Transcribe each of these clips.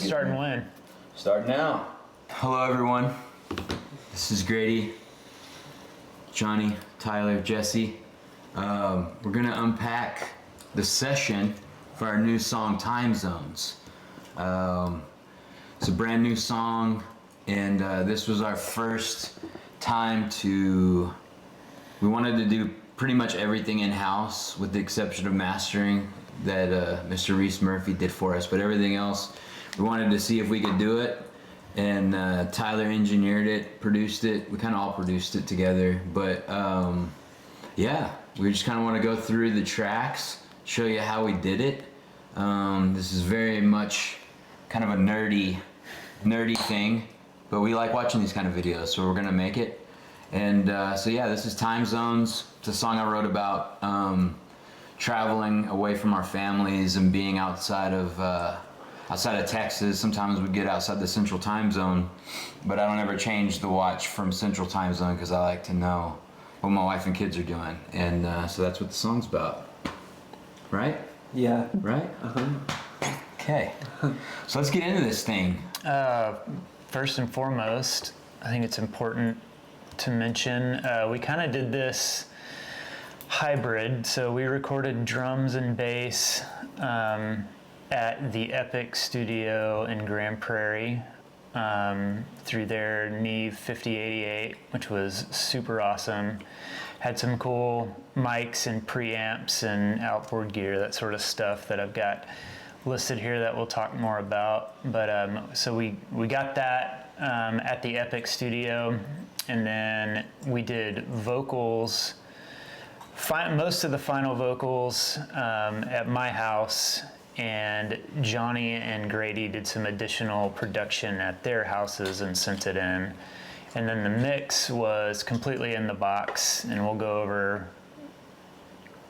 Starting when? Start now. Hello everyone. This is Grady, Johnny, Tyler, Jesse. We're gonna unpack the session for our new song, Time Zones. It's a brand new song, and this was our first time we wanted to do pretty much everything in-house with the exception of mastering that Mr. Reese Murphy did for us, but everything else, we wanted to see if we could do it, and Tyler engineered it, produced it, we kind of all produced it together, but yeah, we just kind of want to go through the tracks, show you how we did it. This is very much kind of a nerdy thing, but we like watching these kind of videos, so we're gonna make it. And so yeah, this is Time Zones. It's a song I wrote about traveling away from our families and being outside of Texas. Sometimes we get outside the Central Time Zone, but I don't ever change the watch from Central Time Zone because I like to know what my wife and kids are doing. And so that's what the song's about. Right? Yeah. Right? Okay. So let's get into this thing. First and foremost, I think it's important to mention, we kind of did this hybrid. So we recorded drums and bass at the Epic studio in Grand Prairie through their Neve 5088, which was super awesome. Had some cool mics and preamps and outboard gear, that sort of stuff that I've got listed here that we'll talk more about. But so we got that at the Epic studio, and then we did vocals, most of the final vocals at my house, and Johnny and Grady did some additional production at their houses and sent it in. And then the mix was completely in the box, and we'll go over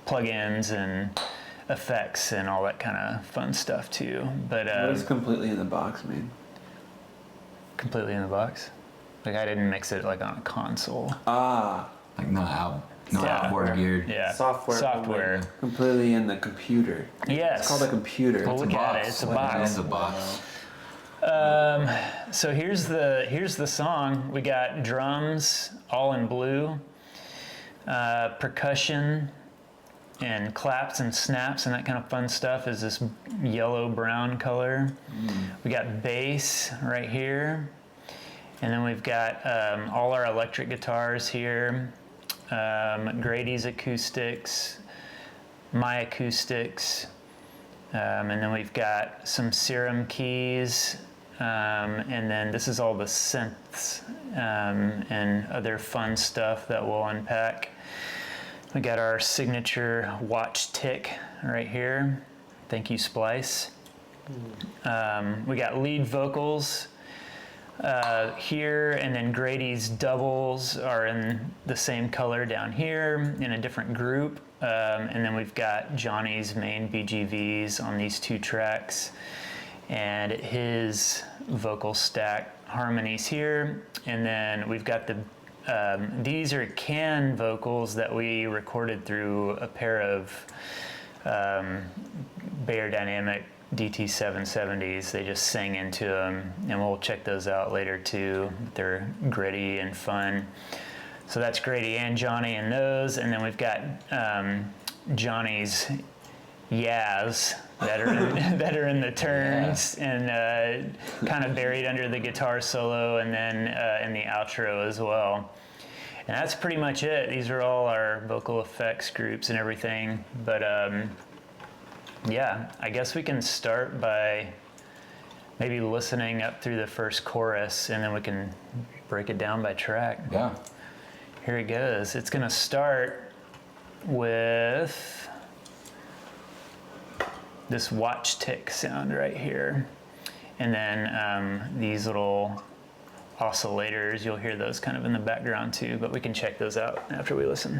plugins and effects and all that kind of fun stuff too. But what does completely in the box mean? Completely in the box? Like I didn't mix it like on a console. Ah. Like not outboard geared. Yeah. Software. Completely in the computer. Yes. It's called a computer. Well, look at it. It's a box. It's a box. So here's the song. We got drums all in blue, percussion and claps and snaps and that kind of fun stuff is this yellow brown color. We got bass right here, and then we've got all our electric guitars here, Grady's acoustics, my acoustics, and then we've got some Serum keys, and then this is all the synths and other fun stuff that we'll unpack. We got our signature watch tick right here. Thank you, Splice. We got lead vocals here, and then Grady's doubles are in the same color down here in a different group. And then we've got Johnny's main BGVs on these two tracks, and his vocal stack harmonies here. And then we've got these are can vocals that we recorded through a pair of Bayer Dynamic DT770s. They just sang into them, and we'll check those out later too. They're gritty and fun. So that's Grady and Johnny in those, and then we've got Johnny's Yaz that are in the turns and kind of buried under the guitar solo, and then in the outro as well. And that's pretty much it. These are all our vocal effects groups and everything. But yeah, I guess we can start by maybe listening up through the first chorus, and then we can break it down by track. Yeah. Here it goes. It's gonna start with this watch tick sound right here. And then these little oscillators, you'll hear those kind of in the background too, but we can check those out after we listen.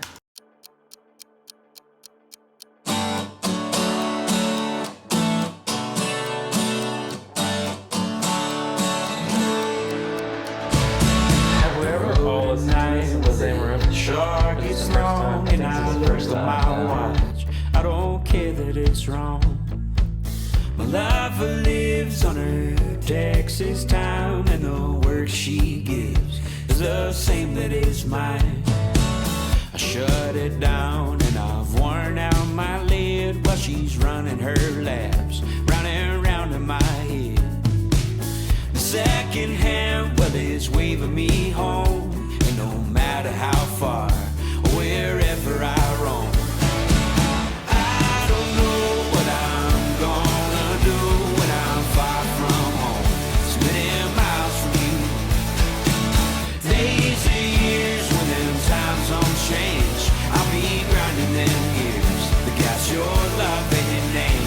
Shark is wrong, and I look at my watch. I don't care that it's wrong. My life lives on a wastes time, and the work she gives is the same that is mine. I shut it down and I've worn out my lid while she's running her laps, running around in my head. The second hand, well, it's waving me home, and no matter how far or wherever I roam, I don't know what I'm gonna do when I'm far from home, so many miles from you. Days and years when them times don't change, I'll be grinding them gears that got your love in your name.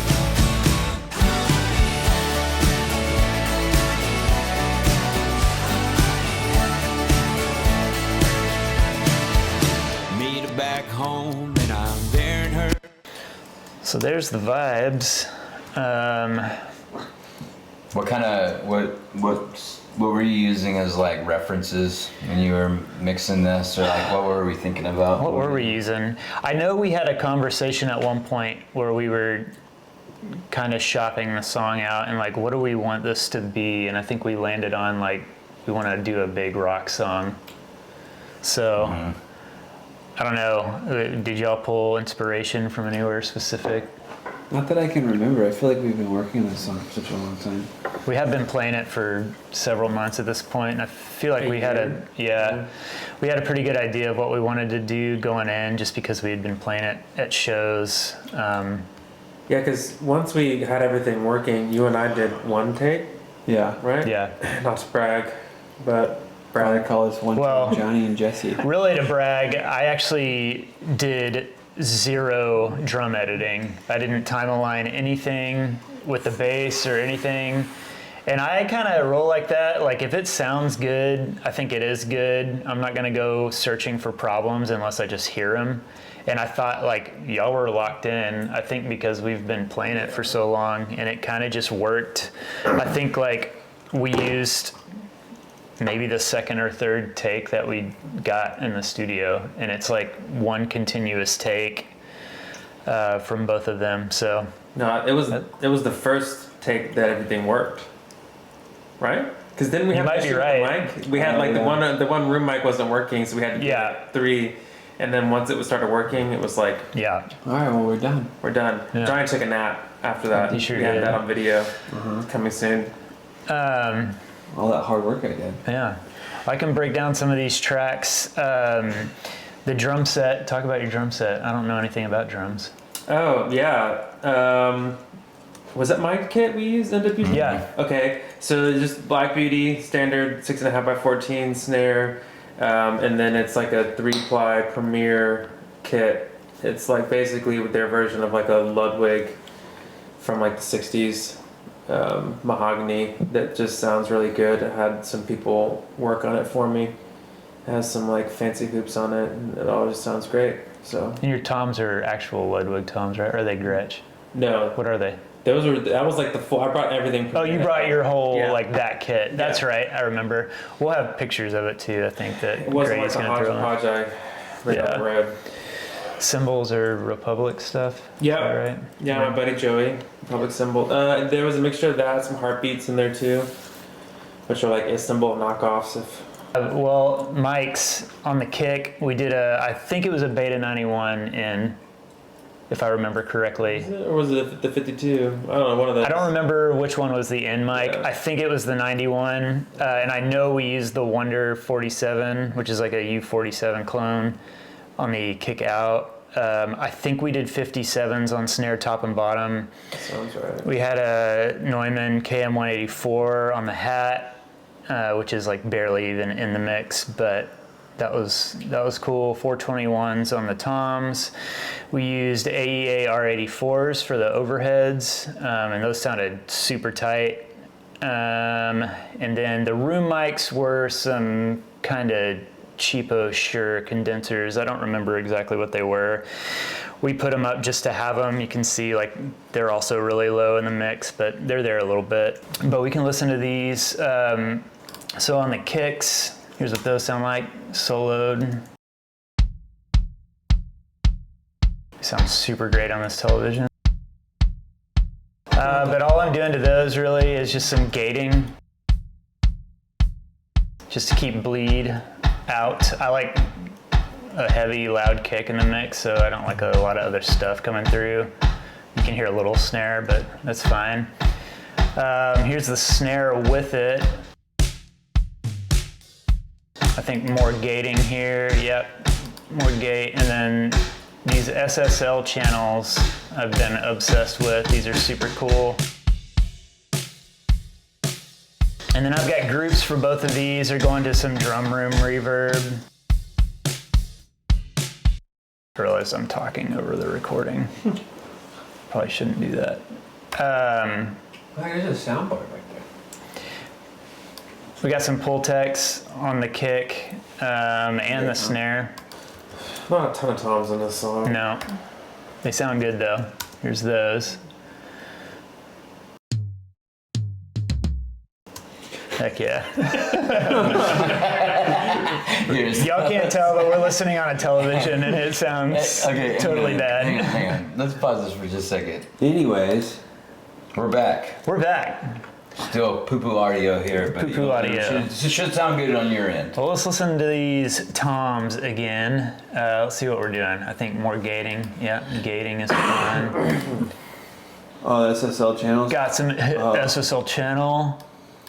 Meet her back home and I'm there in her. So there's the vibes. What were you using as like references when you were mixing this, or like what were we thinking about? What were we using? I know we had a conversation at one point where we were kind of shopping the song out and like, what do we want this to be? And I think we landed on like, we want to do a big rock song. So, I don't know. Did y'all pull inspiration from anywhere specific? Not that I can remember. I feel like we've been working on this song for such a long time. We have been playing it for several months at this point, and I feel like we had a pretty good idea of what we wanted to do going in, just because we had been playing it at shows. Yeah, because once we had everything working, you and I did one take, Yeah. right? Yeah. Not to brag, but Brother brag. call us one Well- time Johnny and Jesse. Really, to brag, I actually did 0 drum editing. I didn't time align anything with the bass or anything. And I kind of roll like that. Like, if it sounds good, I think it is good. I'm not going to go searching for problems unless I just hear them. And I thought, like, y'all were locked in, I think because we've been playing it for so long, and it kind of just worked. I think, like, we used maybe the second or third take that we got in the studio, and it's like one continuous take from both of them. So No, it was the first take that everything worked, right? Because then we You had might the be issue with right. the mic. We had like the one room mic wasn't working, so we had to Yeah. get 3. And then once it started working, it was like, yeah, All right, well, we're done. we're done. Yeah. Johnny took a nap after that. He sure we had did. that on video. Coming soon. All that hard work I did. yeah. I can break down some of these tracks. The drum set. Talk about your drum set. I don't know anything about drums. Oh yeah. Was that my kit we used? NWG? Yeah. Okay, so just Black Beauty standard 6.5 by 14 snare, and then it's like a 3-ply Premier kit. It's like basically their version of like a Ludwig from like the 60s, mahogany that just sounds really good. I had some people work on it for me. It has some like fancy hoops on it, and it all just sounds great. So And your toms are actual Ludwig toms, right? Or are they Gretsch? no, What are they? that was like the full. I brought everything. Oh, you brought your whole Yeah. like that kit. That's Yeah. right. I remember. We'll have pictures of it too. I think that It wasn't Grady's like a gonna throw in. hodgepodge I ran Yeah. on the road. Symbols or Republic stuff. Yeah. Is that right? Yeah, my buddy Joey, public symbol. There was a mixture of that, some heartbeats in there too, which are like Istanbul knockoffs. Well, Mike's on the kick. We did I think it was a Beta 91 in, if I remember correctly. Or was it the 52? I don't know, one of those. I don't remember which one was the in mic. Yeah. I think it was the 91, and I know we used the Wonder 47, which is like a U47 clone, on the kick out. I think we did 57s on snare top and bottom. Sounds right. We had a Neumann KM184 on the hat, which is like barely even in the mix, but that was cool. 421s on the toms. We used AEA R84s for the overheads, and those sounded super tight. And then the room mics were some kind of cheapo Shure condensers. I don't remember exactly what they were. We put them up just to have them. You can see like they're also really low in the mix, but they're there a little bit. But we can listen to these. So on the kicks, here's what those sound like, soloed. Sounds super great on this television. But all I'm doing to those really is just some gating. just to keep bleed out. I like a heavy, loud kick in the mix, so I don't like a lot of other stuff coming through. You can hear a little snare, but that's fine. Here's the snare with it. I think more gating here, yep, more gate. And then these SSL channels I've been obsessed with. These are super cool. And then I've got groups for both of these. They're going to some drum room reverb. I realize I'm talking over the recording. Probably shouldn't do that. There's a soundboard right there. We got some pull techs on the kick and the snare. Not a ton of toms in this song. No, they sound good though. Here's those. Heck yeah. Y'all can't tell, but we're listening on a television and it sounds totally bad. Hang on. Let's pause this for just a second. Anyways, We're back. We're back. Still poo-poo audio here, but Poo-poo audio. Should sound good on your end. Well, let's listen to these toms again. Let's see what we're doing. I think more gating. Yeah, gating is fun. oh, SSL channels. Got some SSL channel.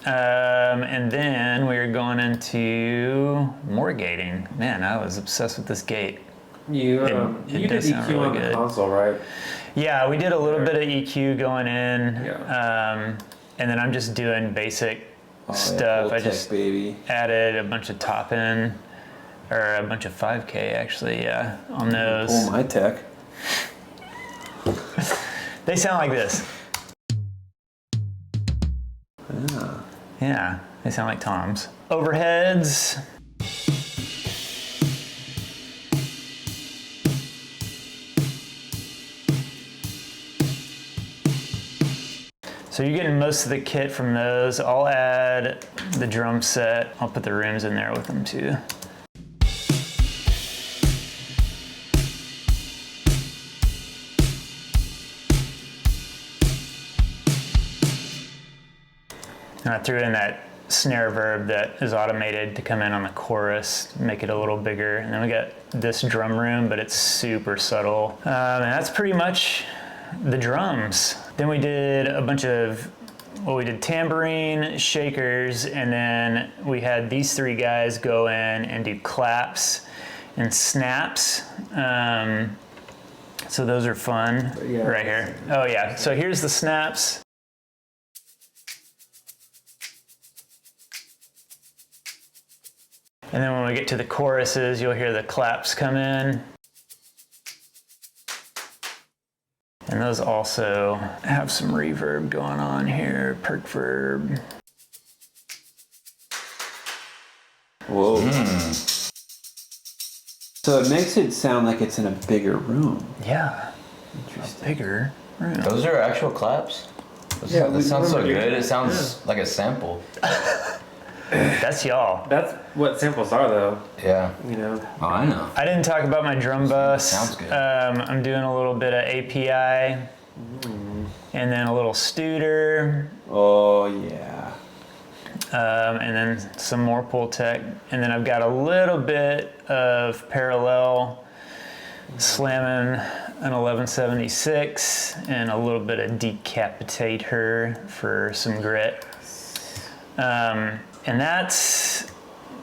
And then we're going into more gating. Man, I was obsessed with this gate. You It did does sound EQ really on the good. console, right? Yeah, we did a little bit of EQ going in. Yeah. And then I'm just doing basic Oh, stuff. yeah, I just baby. added a bunch of top end, or a bunch of 5K actually, yeah, on those. Pull my tech. They sound like this. Yeah. Yeah, they sound like toms. Overheads. So you're getting most of the kit from those. I'll add the drum set. I'll put the rooms in there with them too. And I threw in that snare verb that is automated to come in on the chorus, make it a little bigger. And then we got this drum room, but it's super subtle. And that's pretty much the drums. Then we did a bunch of, well, we did tambourine, shakers, and then we had these three guys go in and do claps and snaps. So those are fun right here. Oh yeah, so here's the snaps. And then when we get to the choruses, you'll hear the claps come in. And those also have some reverb going on here, perk verb. Whoa. So it makes it sound like it's in a bigger room. Yeah, a bigger room. Those are actual claps? That sounds so good. It sounds like a sample. That's y'all. That's what samples are, though. Yeah. You know. Oh, I know. I didn't talk about my drum bus. Sounds good. I'm doing a little bit of API, and then a little Studer, Oh, yeah. and then some more pull tech, and then I've got a little bit of parallel, slamming an 1176, and a little bit of decapitator for some grit. And that's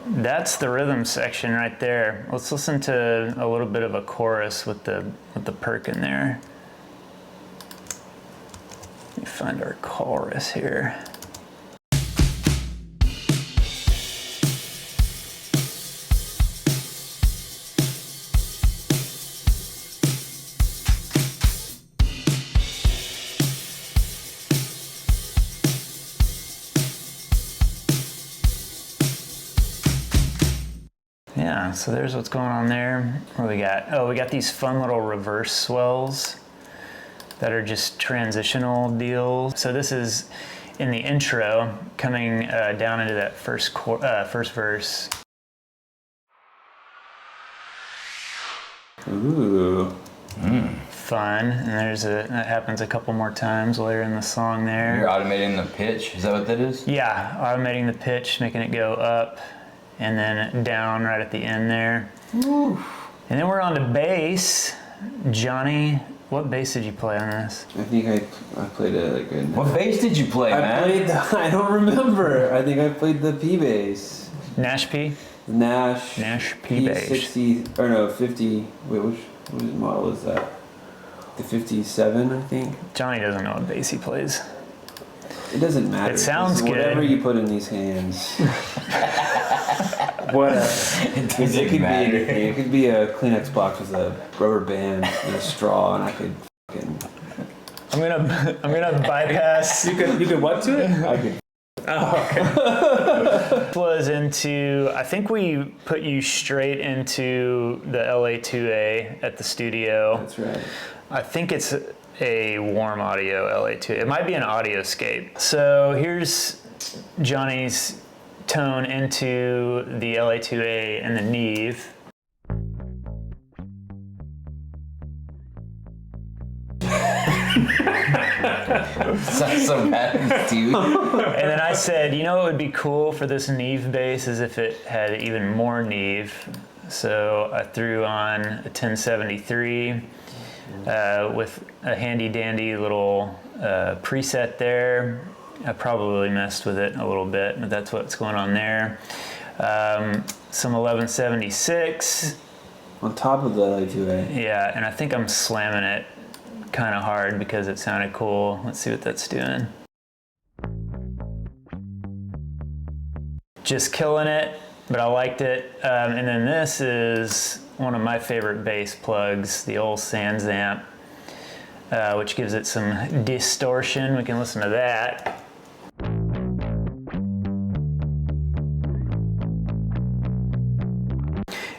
the rhythm section right there. Let's listen to a little bit of a chorus with the perk in there. Let me find our chorus here. Yeah, so there's what's going on there. What do we got? Oh, we got these fun little reverse swells that are just transitional deals. So this is in the intro, coming down into that first verse. Ooh. Fun, and that happens a couple more times later in the song there. You're automating the pitch. Is that what that is? Yeah, automating the pitch, making it go up and then down right at the end there. Ooh. And then we're on to bass. Johnny, what bass did you play on this? I think I played a good. What bass did you play, man? I don't remember. I think I played the P bass. Nash P? Nash P bass. 60 or no 50. Wait, which model is that? The 57, I think. Johnny doesn't know what bass he plays. It doesn't matter. It sounds good. Whatever you put in these hands. Whatever. It doesn't matter. It could be a Kleenex box with a rubber band and a straw, and I could fucking. I'm gonna bypass. You could what to it? I could. Oh, okay. Was into. I think we put you straight into the LA2A at the studio. That's right. I think it's a warm audio LA2A. It might be an Audioscape. So here's Johnny's tone into the LA2A and the Neve. Sounds so bad, dude. And then I said, you know what would be cool for this Neve bass is if it had even more Neve. So I threw on a 1073 with a handy dandy little preset there. I probably messed with it a little bit, but that's what's going on there. Some 1176. On top of the LA2A. Yeah, and I think I'm slamming it kind of hard because it sounded cool. Let's see what that's doing. Just killing it, but I liked it. And then this is one of my favorite bass plugs, the old Sans amp, which gives it some distortion. We can listen to that.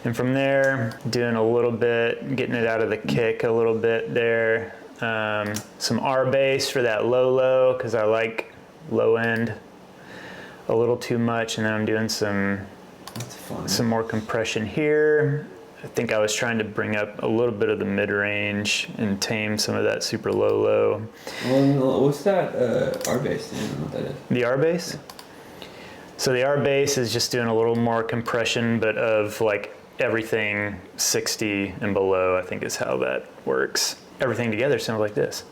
And from there, doing a little bit, getting it out of the kick a little bit there. Some R bass for that low, because I like low end a little too much. And then I'm doing some more compression here. I think I was trying to bring up a little bit of the mid-range and tame some of that super low. Well, what's that R bass? I don't know what that is. The R bass? So the R bass is just doing a little more compression, but of like everything 60 and below, I think is how that works. Everything together sounds like this.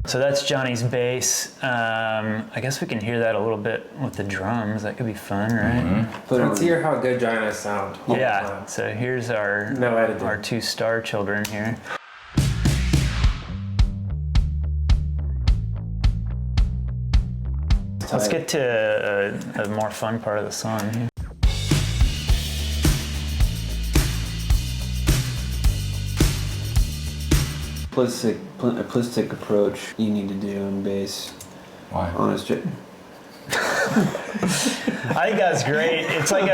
So that's Johnny's bass. I guess we can hear that a little bit with the drums. That could be fun, right? Mm-hmm. Let's hear how good Johnny and I sound. Yeah, so here's our two star children here. Let's get to a more fun part of the song here. Plistic approach you need to do in bass. Why? Honest. I think that's great. It's like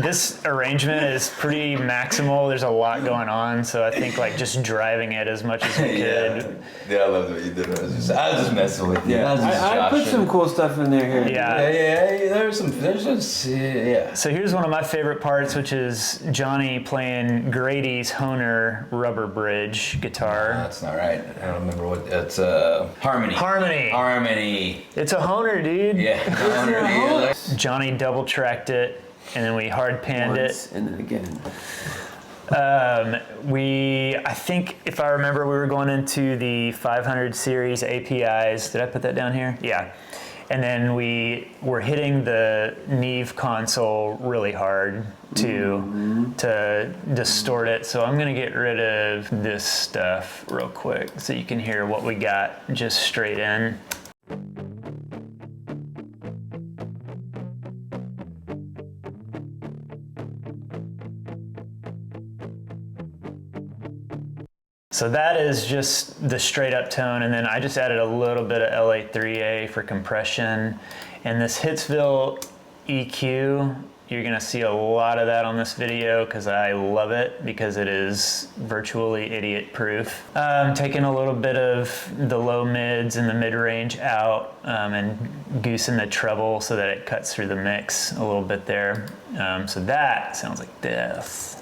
this arrangement is pretty maximal. There's a lot going on, so I think like just driving it as much as we could. Yeah, I love what you did. I was just messing with you. Yeah, I put some cool stuff in there here. Yeah. There's just yeah. So here's one of my favorite parts, which is Johnny playing Grady's Hohner rubber bridge guitar. That's not right. I don't remember what it's harmony. Harmony. It's a Hohner, dude. Yeah. Johnny double tracked it, and then we hard panned it. And then again. I think if I remember, we were going into the 500 series APIs. Did I put that down here? Yeah. And then we were hitting the Neve console really hard to distort it. So I'm gonna get rid of this stuff real quick so you can hear what we got just straight in. So that is just the straight up tone, and then I just added a little bit of LA3A for compression. And this Hitsville EQ, you're gonna see a lot of that on this video because I love it because it is virtually idiot proof. Taking a little bit of the low mids and the mid range out and goosing the treble so that it cuts through the mix a little bit there. So that sounds like this.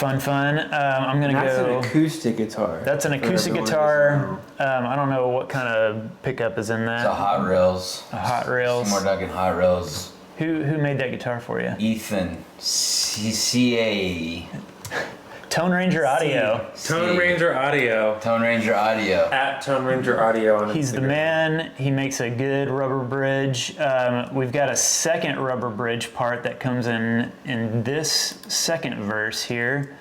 Fun. I'm gonna That's go. an acoustic guitar. That's an for acoustic everyone guitar. doesn't know. I don't know what kind of pickup is in It's a that. Hot Rails. A Hot Rails. Seymour Duncan Hot Rails. Who made that guitar for you? Ethan. CCA. Tone Ranger Audio. Tone Ranger Audio. Tone Ranger Audio. At Tone Ranger Audio on He's the Instagram. man. He makes a good rubber bridge. We've got a second rubber bridge part that comes in this second verse here.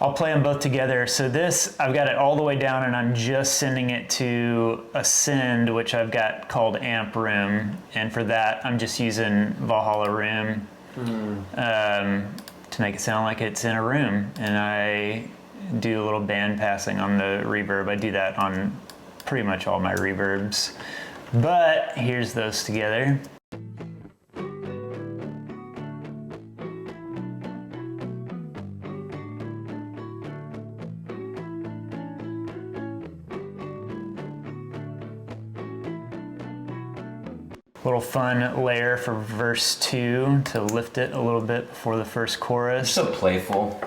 I'll play them both together. So this, I've got it all the way down and I'm just sending it to a send, which I've got called Amp Room. And for that, I'm just using Valhalla Room to make it sound like it's in a room. And I do a little band passing on the reverb. I do that on pretty much all my reverbs. But here's those together. Little fun layer for verse 2 to lift it a little bit before the first You're chorus. so playful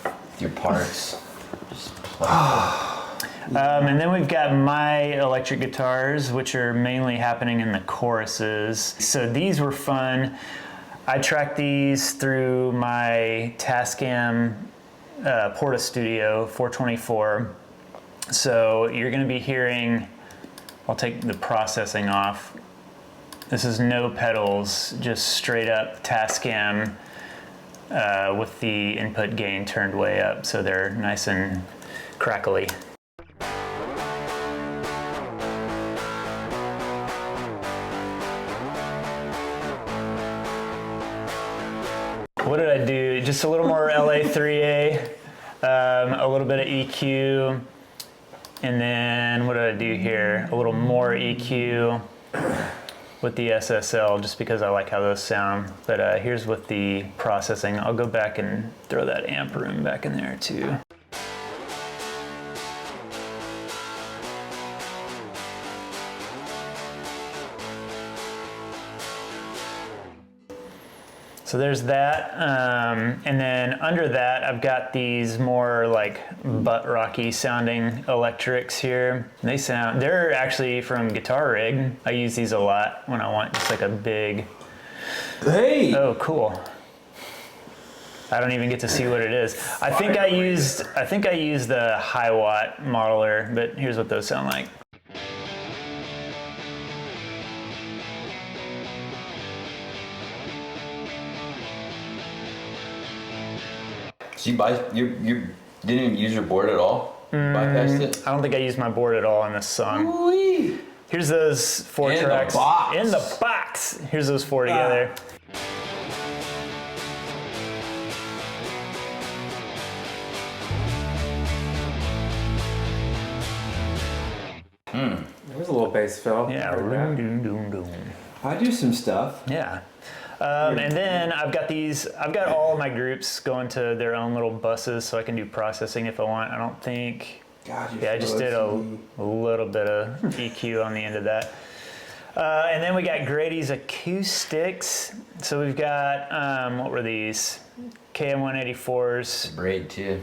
with your parts. Just playful. And then we've got my electric guitars, which are mainly happening in the choruses. So these were fun. I tracked these through my Tascam Porta Studio 424. So you're going to be hearing, I'll take the processing off. This is no pedals, just straight up Tascam with the input gain turned way up, so they're nice and crackly. What did I do? Just a little more LA3A, a little bit of EQ, and then what did I do here? A little more EQ. With the SSL, just because I like how those sound. But here's with the processing. I'll go back and throw that amp room back in there too. So there's that, and then under that I've got these more like butt rocky sounding electrics here. They're actually from Guitar Rig. I use these a lot when I want just like a big, Hey! oh cool. I don't even get to see what it is. I think I used the high watt modeler, but here's what those sound like. So you didn't even use your board at all? Bypassed it? I don't think I used my board at all in this song. Ooh-wee. Here's those 4 In the tracks. box. In the box. Here's those 4 together. There's a little bass fill. Yeah. Heard that. Doom, doom, doom. I do some stuff. Yeah. And then I've got all of my groups going to their own little buses so I can do processing if I want. I don't think, God, yeah, I just did a little bit of EQ on the end of that. And then we got Grady's acoustics. So we've got, what were these? KM184s. Braid too.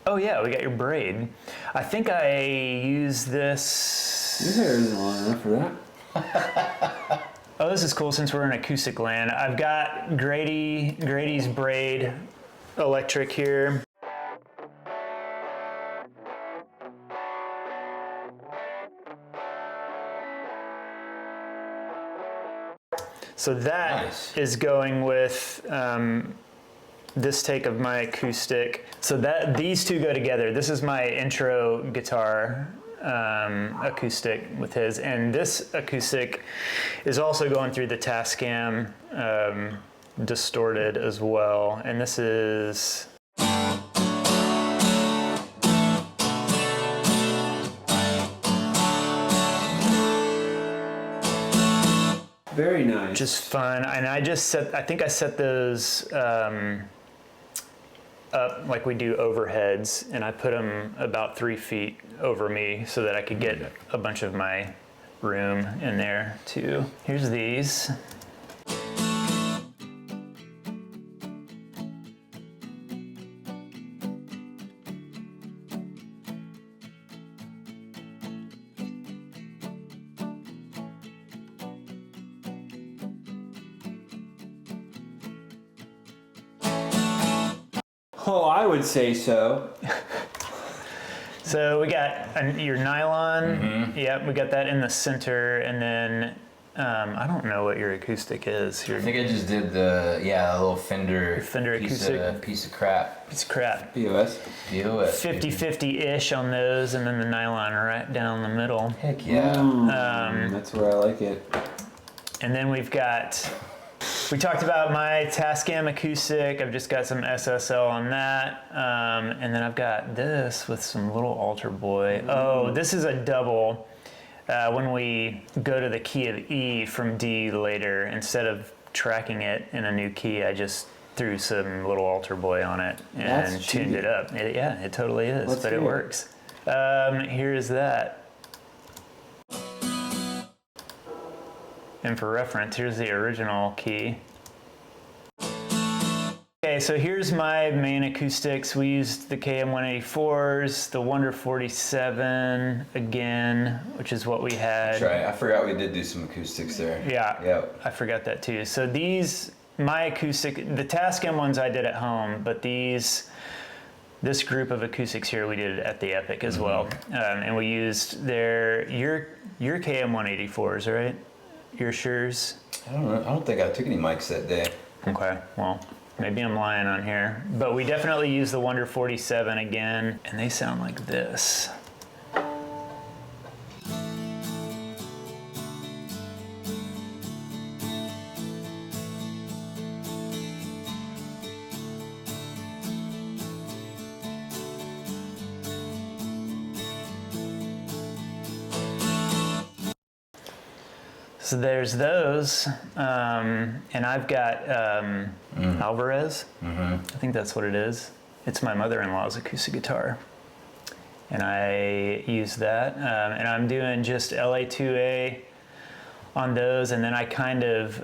Oh yeah, we got your braid. I think I used this. Your hair isn't long enough for that. Oh, this is cool since we're in acoustic land. I've got Grady's braid electric here. So that Nice. is going with this take of my acoustic. So these two go together. This is my intro guitar acoustic with his, and this acoustic is also going through the Tascam distorted as well. And this is Very nice. just fun. And I think I set those up like we do overheads, and I put them about 3 feet over me so that I could get a bunch of my room in there too. Here's these. Oh, I would say so. So we got your nylon. Yep, we got that in the center, and then I don't know what your acoustic is. I think I just did a little Fender acoustic. piece of crap. It's crap. POS. 50-50-ish on those, and then the nylon right down the middle. Heck yeah. That's where I like it. And then we talked about my Tascam acoustic. I've just got some SSL on that. And then I've got this with some little altar boy. Oh, this is a double. When we go to the key of E from D later, instead of tracking it in a new key, I just threw some little altar boy on it and tuned it up. It totally is, but it works. Here is that. And for reference, here's the original key. Okay, so here's my main acoustics. We used the KM184s, the Wonder 47 again, which is what we had. That's right. I forgot we did do some acoustics there. Yeah, Yep. I forgot that too. So my acoustic, the Tascam ones I did at home, but this group of acoustics here we did at the Epic as well. And we used your KM184s, right? Your Sures? I don't know. I don't think I took any mics that day. Okay, well, maybe I'm lying on here. But we definitely use the Wonder 47 again, and they sound like this. So there's those, and I've got Alvarez. I think that's what it is. It's my mother-in-law's acoustic guitar, and I use that. And I'm doing just LA2A on those, and then I kind of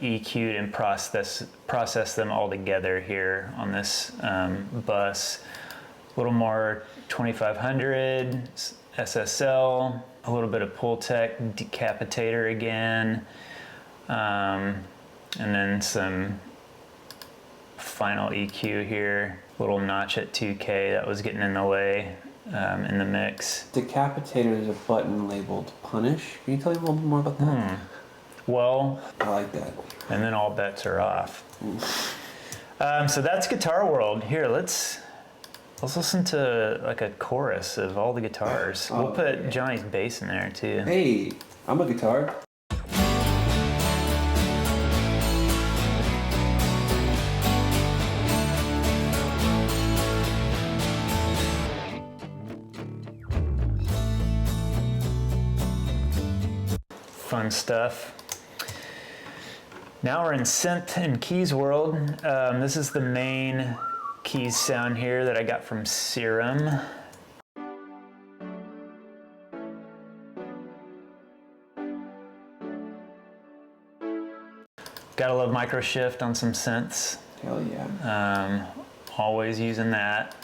EQ'd and process them all together here on this bus. A little more 2500 SSL. A little bit of Pultec decapitator again, and then some final EQ here. Little notch at 2K that was getting in the way in the mix. Decapitator is a button labeled Punish. Can you tell me a little bit more about that? Well, I like that. and then all bets are off. So that's Guitar World. Here, let's listen to like a chorus of all the guitars. We'll put Johnny's bass in there too. Hey, I'm a guitar. Fun stuff. Now we're in Synth and Keys World. This is the main keys sound here that I got from Serum. Gotta love micro shift on some synths. Hell yeah. Always using that.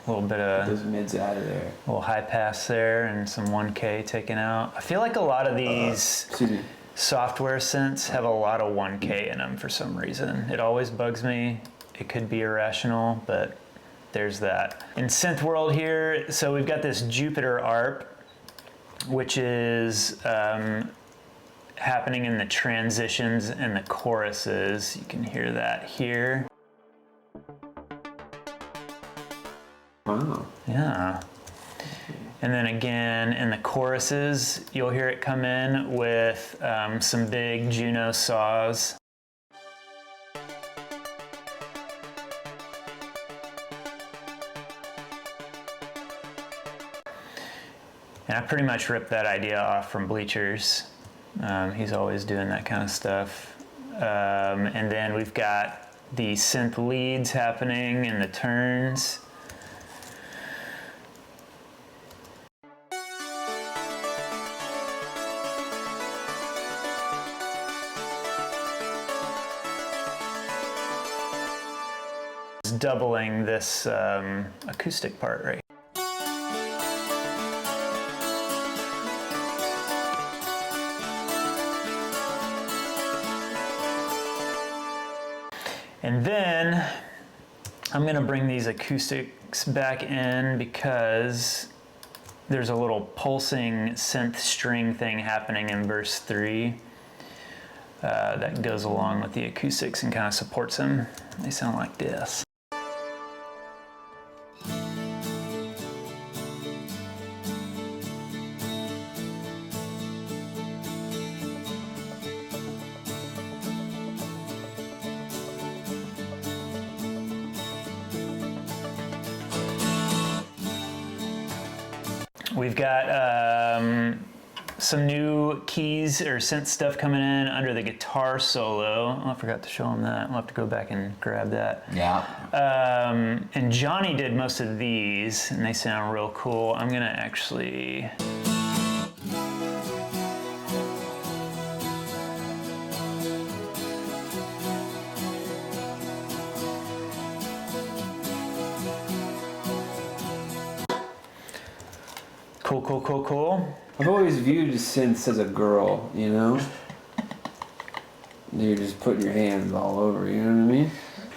A little bit of Those mids out of there. a little high pass there and some 1K taken out. I feel like a lot of these Excuse me. software synths have a lot of 1K in them for some reason. It always bugs me. It could be irrational, but there's that. In Synth World here, so we've got this Jupiter ARP, which is happening in the transitions and the choruses. You can hear that here. Wow. Yeah. And then again, in the choruses, you'll hear it come in with some big Juno saws. And I pretty much ripped that idea off from Bleachers. He's always doing that kind of stuff. And then we've got the synth leads happening in the turns. It's doubling this acoustic part right here. And then I'm gonna bring these acoustics back in because there's a little pulsing synth string thing happening in verse 3 that goes along with the acoustics and kind of supports them. They sound like this. We've got some new keys or synth stuff coming in under the guitar solo. Oh, I forgot to show them that. I'll have to go back and grab that. Yeah. And Johnny did most of these, and they sound real cool. I'm gonna actually... Cool. I've always viewed synths as a girl, you know? You're just putting your hands all over, you know what I mean?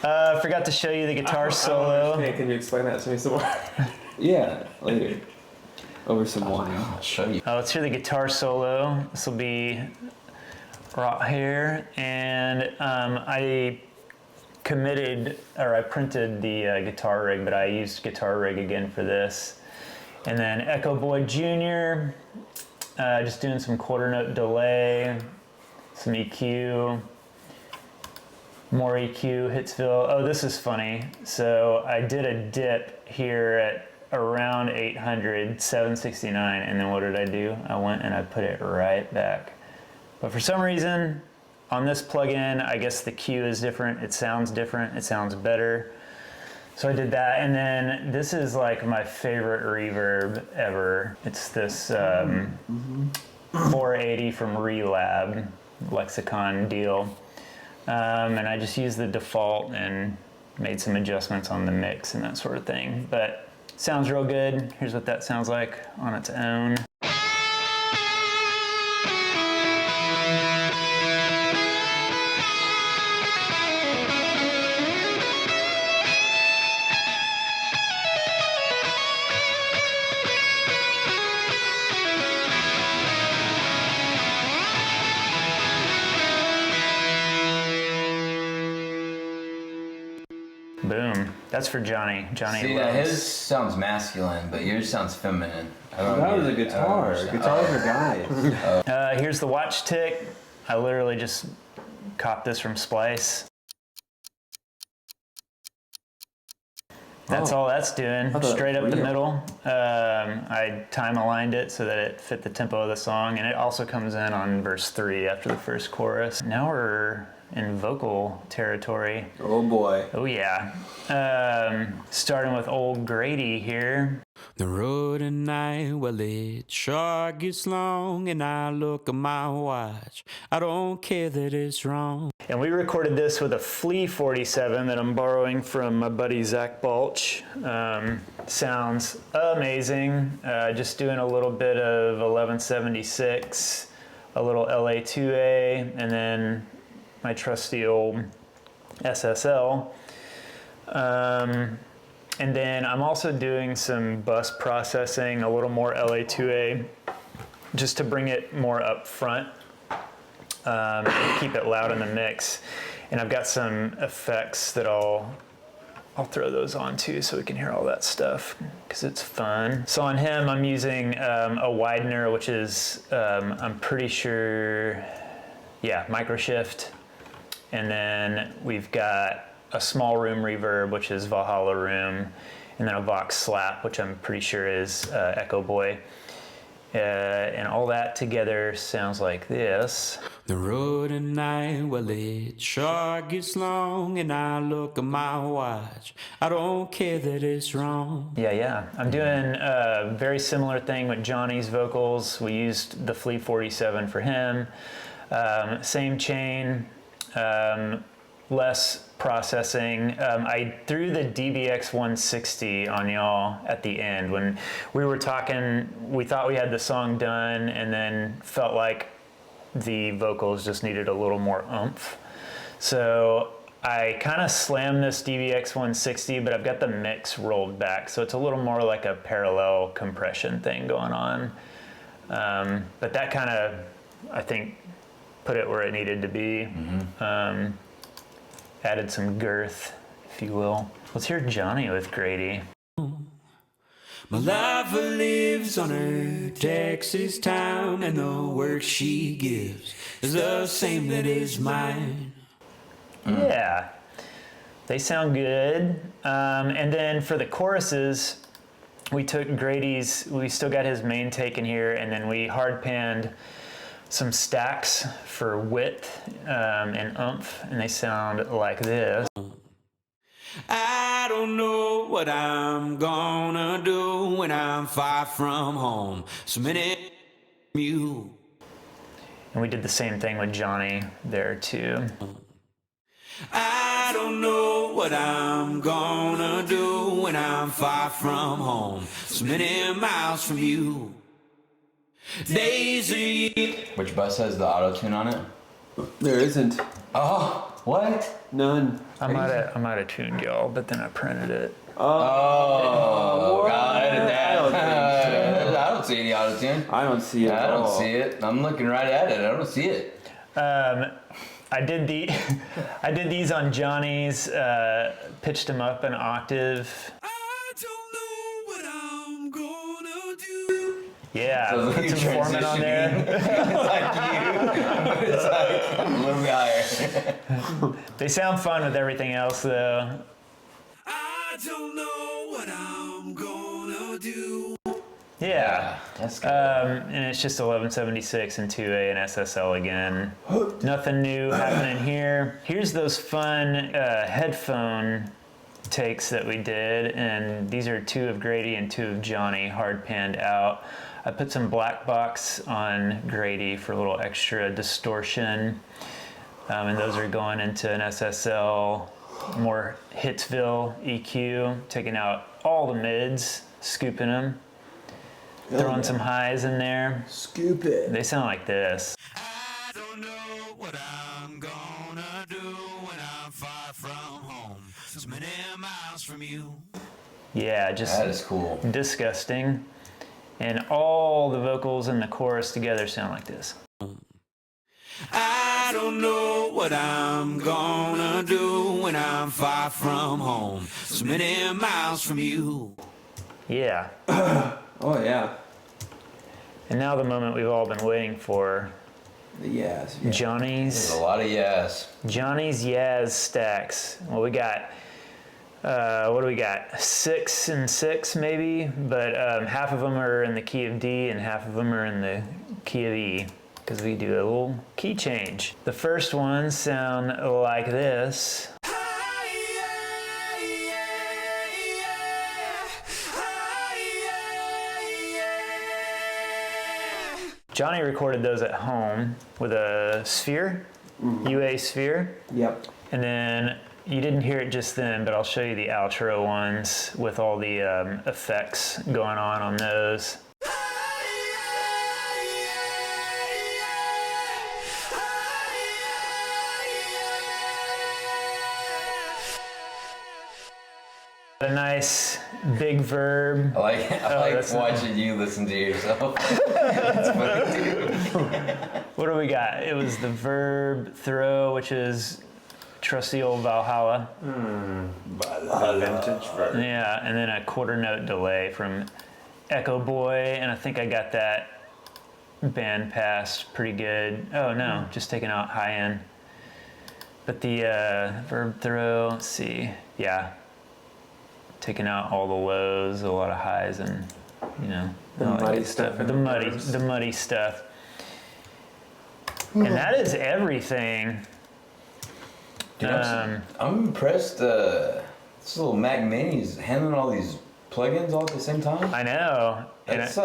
I forgot to show you the guitar solo. Can you explain that to me some more? Yeah, later. Over some wine. I'll show you. Let's hear the guitar solo. This will be right here. And I printed the guitar rig, but I used guitar rig again for this. And then Echo Boy Jr., just doing some quarter note delay, some EQ, more EQ, Hitsville. Oh, this is funny. So I did a dip here at around 800, 769, and then what did I do? I went and I put it right back. But for some reason, on this plugin, I guess the Q is different. It sounds different. It sounds better. So I did that, and then this is like my favorite reverb ever. It's this 480 from Relab Lexicon deal. And I just used the default and made some adjustments on the mix and that sort of thing. But sounds real good. Here's what that sounds like on its own. Boom. That's for Johnny. Johnny See, loves. his sounds masculine, but yours sounds feminine. That was a guitar. Guitars are guys. Here's the watch tick. I literally just copped this from Splice. That's all that's doing, straight up the middle. I time aligned it so that it fit the tempo of the song, and it also comes in on verse 3 after the first chorus. Now we're in vocal territory. Oh boy. Oh yeah. Starting with old Grady here. The road at night, well, it sure gets long, and I look at my watch. I don't care that it's wrong. And we recorded this with a Flea 47 that I'm borrowing from my buddy Zach Balch. Sounds amazing. Just doing a little bit of 1176, a little LA2A, and then my trusty old SSL. And then I'm also doing some bus processing, a little more LA2A, just to bring it more up front, and keep it loud in the mix. And I've got some effects that I'll throw those on too, so we can hear all that stuff, because it's fun. So on him, I'm using a widener, which is, I'm pretty sure, yeah, microshift. And then we've got a small room reverb, which is Valhalla Room, and then a Vox Slap, which I'm pretty sure is Echo Boy. And all that together sounds like this. The road at night, well, it sure gets long, and I look at my watch. I don't care that it's wrong. Yeah. I'm doing a very similar thing with Johnny's vocals. We used the Flea 47 for him. Same chain. Less processing. I threw the DBX 160 on y'all at the end when we were talking. We thought we had the song done, and then felt like the vocals just needed a little more oomph. So I kind of slammed this DVX 160, but I've got the mix rolled back, so it's a little more like a parallel compression thing going on. But that kind of, I think, put it where it needed to be. Added some girth, if you will. Let's hear Johnny with Grady. My lover lives on her Texas town, and the work she gives is the same that is mine. Yeah, they sound good. And then for the choruses, we took Grady's, we still got his main take in here, and then we hard panned some stacks for width and oomph, and they sound like this. I don't know what I'm gonna do when I'm far from home. So many you. And we did the same thing with Johnny there too. I don't know what I'm gonna do when I'm far from home. So many miles from you. Days are years. Which bus has the auto tune on it? There isn't. Oh, what? None. I might have tuned y'all, but then I printed it. Oh, God, I don't think I don't see any auto tune. I don't see it I at don't all. see it. I'm looking right at it. I don't see it. I did these on Johnny's, pitched them up an octave. I don't know what I'm gonna do. Yeah, So put you're some Foreman on there. It's like you, but it's like a little bit higher. They sound fun with everything else though. I don't know what I'm gonna do. Yeah. That's good. And it's just 1176 and 2A and SSL again. Nothing new happening here. Here's those fun headphone takes that we did, and these are 2 of Grady and 2 of Johnny, hard panned out. I put some black box on Grady for a little extra distortion, and those are going into an SSL, more Hitsville EQ, taking out all the mids, scooping them. Throwing some highs in there. Scoop it. They sound like this. I don't know what I'm gonna do when I'm far from home. So many miles from you. Yeah, just That is cool. disgusting. And all the vocals and the chorus together sound like this. I don't know what I'm gonna do when I'm far from home. So many miles from you. Yeah. Oh yeah. And now the moment we've all been waiting for. The yes. Yeah. There's Johnny's a lot of yes. Yaz stacks. Well, we got, what do we got? 6 and 6 maybe, but half of them are in the key of D and half of them are in the key of E, because we do a little key change. The first ones sound like this. Johnny recorded those at home with a sphere, UA sphere. Yep. And then you didn't hear it just then, but I'll show you the outro ones with all the effects going on those. A nice big verb. I like that's watching you listen to yourself. It's funny too. What do we got? It was the verb throw, which is trusty old Valhalla. Vintage verb. Yeah, and then a quarter note delay from Echo Boy, and I think I got that band passed pretty good. Oh no, just taking out high end. But the verb throw, let's see, yeah. Taking out all the lows, a lot of highs, and The muddy stuff in The the muddy, verse. the muddy stuff. And that is everything. Dude, I'm impressed. This little Mac Mini's handling all these plugins all at the same time. I know. And That's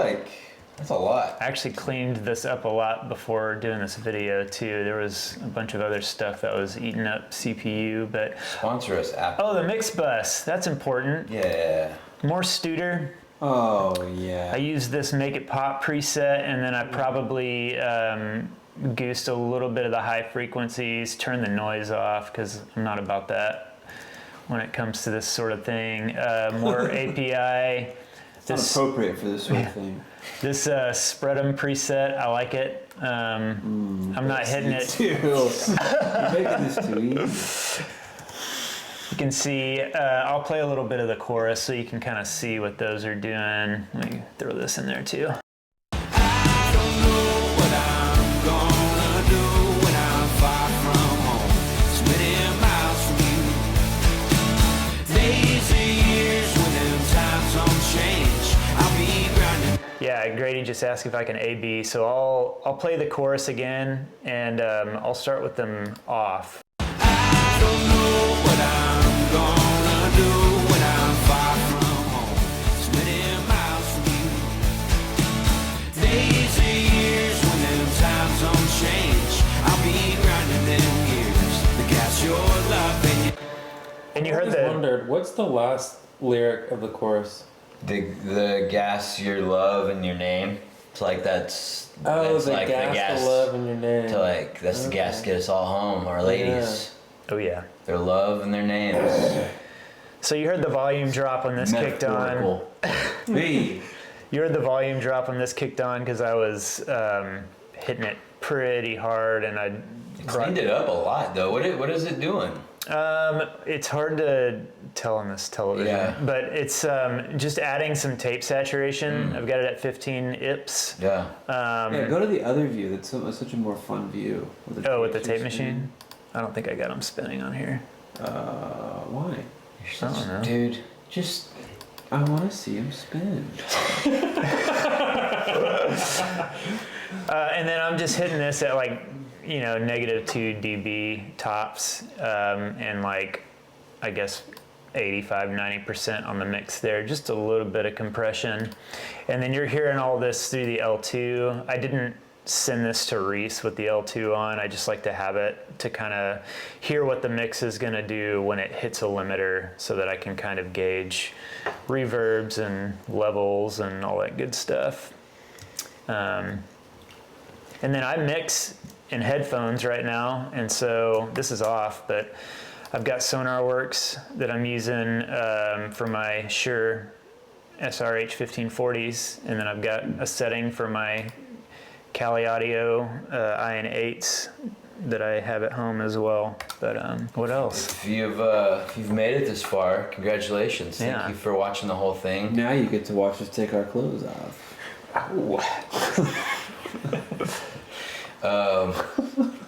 that's a lot. I actually cleaned this up a lot before doing this video too. There was a bunch of other stuff that was eating up CPU, but Sponsor us, Apple. oh, the mix bus, that's important. Yeah. More Studer. Oh I yeah. used this Make It Pop preset, and then I probably goosed a little bit of the high frequencies, turn the noise off because I'm not about that when it comes to this sort of thing. More API. It's not appropriate for this sort of thing. This Spread'em preset, I like it. I'm not hitting it. You're making this too easy. You can see, I'll play a little bit of the chorus so you can kind of see what those are doing. Let me throw this in there too. I don't know what I'm gonna do when I'm far from home. It's many miles from you. Days and years when them times don't change. I'll be grinding. Yeah, Grady just asked if I can A-B, so I'll play the chorus again, and I'll start with them off. I don't know what I'm gonna do when I'm far from home. It's many miles from you. Days and years when them times don't change. I'll be grinding them years. The gas your love And you I heard always the wondered, what's the last lyric of the chorus? The gas, your love, and your name. It's like that's. Oh, that's the like gas, the love, and your name. To like that's the gas to get us all home. Our ladies, oh yeah. their love and their names. So you heard the volume drop when this kicked on. Metaphorical. Hey, You heard the volume drop when this kicked on because I was hitting it pretty hard, and I Cleaned it up a lot though. What is it doing? It's hard to tell on this television, Yeah. but it's just adding some tape saturation. I've got it at 15 IPS. Yeah. yeah, go to the other view. That's such a more fun view. With the tape machine? I don't think I got them spinning on here. Why? You're such, I don't know. dude. Just I want to see him spin. And then I'm just hitting this at like, -2 dB tops, and like, I guess 85-90% on the mix there, just a little bit of compression. And then you're hearing all this through the L2. I didn't send this to Reese with the L2 on. I just like to have it to kind of hear what the mix is going to do when it hits a limiter so that I can kind of gauge reverbs and levels and all that good stuff. And then I mix in headphones right now, and so this is off, but I've got SonarWorks that I'm using for my Shure SRH 1540s, and then I've got a setting for my Cali Audio IN8s that I have at home as well. But what else? if you've made it this far, congratulations. Thank Yeah. you for watching the whole thing. Now you get to watch us take our clothes off.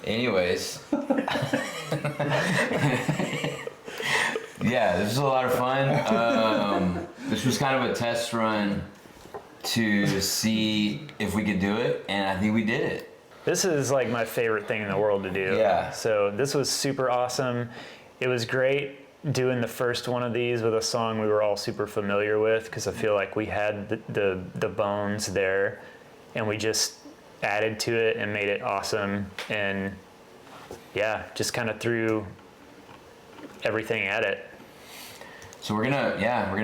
Anyways. Yeah, this was a lot of fun. This was kind of a test run to see if we could do it, and I think we did it. This is like my favorite thing in the world to do. Yeah. So this was super awesome. It was great doing the first one of these with a song we were all super familiar with, because I feel like we had the bones there, and we just added to it and made it awesome. And yeah, just kind of threw everything at it. So we're gonna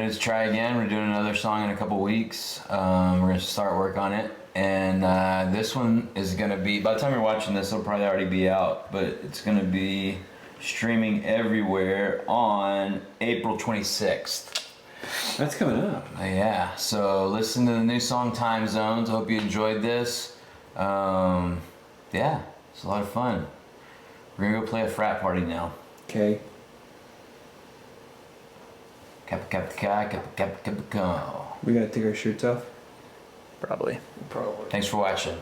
just try again. We're doing another song in a couple weeks. We're gonna start work on it, and this one is gonna be. By the time you're watching this, it'll probably already be out, but it's gonna be streaming everywhere on April 26th. That's coming up. Yeah. So listen to the new song "Time Zones." I hope you enjoyed this. Yeah, it's a lot of fun. We're gonna go play a frat party now. Okay. Kappa kappa kai, kappa kappa kappa ko. We gotta take our shirts off. Probably. Probably. Thanks for watching.